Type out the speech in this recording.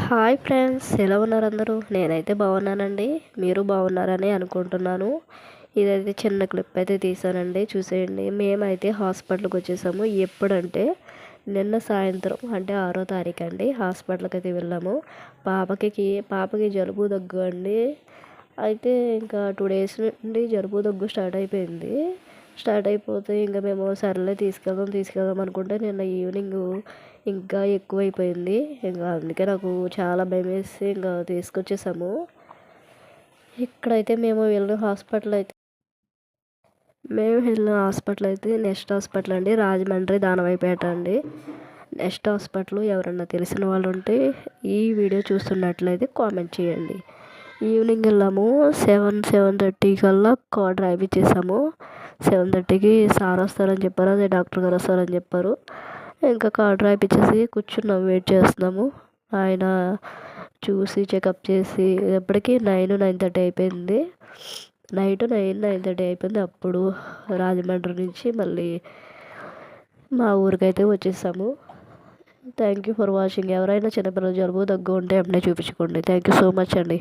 Hi friends, ఎలా ఉన్నారు అందరూ? నేనైతే బాగున్నానండి. మీరు బాగున్నారని అనుకుంటున్నాను. ఇదైతే చిన్న క్లిప్ అయితే తీసానండి, చూసేయండి. మేమైతే హాస్పిటల్కి వచ్చేసాము. ఎప్పుడంటే నిన్న సాయంత్రం, అంటే 6వ తారీఖు అండి. హాస్పిటల్కి అయితే వెళ్ళాము. పాపకి జలుబు దగ్గు అండి. అయితే ఇంకా 2 డేస్ నుండి జలుబు దగ్గు స్టార్ట్ అయిపోతే ఇంకా మేము సర్లే తీసుకెళ్దాం అనుకుంటే నిన్న ఈవినింగ్ ఇంకా ఎక్కువైపోయింది. ఇంకా అందుకే నాకు చాలా భయం వేసి ఇంకా తీసుకొచ్చేసాము. ఇక్కడైతే మేము వెళ్ళిన హాస్పిటల్ అయితే నెక్స్ట్ హాస్పిటల్ అండి, రాజమండ్రి దానవైపేట అండి. నెక్స్ట్ హాస్పిటల్ ఎవరన్నా తెలిసిన వాళ్ళు ఉంటే ఈ వీడియో చూస్తున్నట్లయితే కామెంట్ చేయండి. ఈవినింగ్ వెళ్ళాము. 7:30 కల్లా కార్డ్ రాయిపించేసాము. 7:30కి సార్ వస్తారని చెప్పారు, అదే డాక్టర్ గారు వస్తారని చెప్పారు. ఇంకా కార్డ్ రాయిపించేసి కూర్చున్నాము, వెయిట్ చేస్తున్నాము. ఆయన చూసి చెకప్ చేసి ఎప్పటికీ 9:30 అయిపోయింది. నైట్ 9:30 అయిపోయింది. అప్పుడు రాజమండ్రి నుంచి మళ్ళీ మా ఊరికైతే వచ్చేసాము. Thank you for watching. ఎవరైనా చిన్నపిల్లలు జలుబు దగ్గు ఉంటే వెంటనే చూపించుకోండి. థ్యాంక్ యూ సో మచ్ అండి.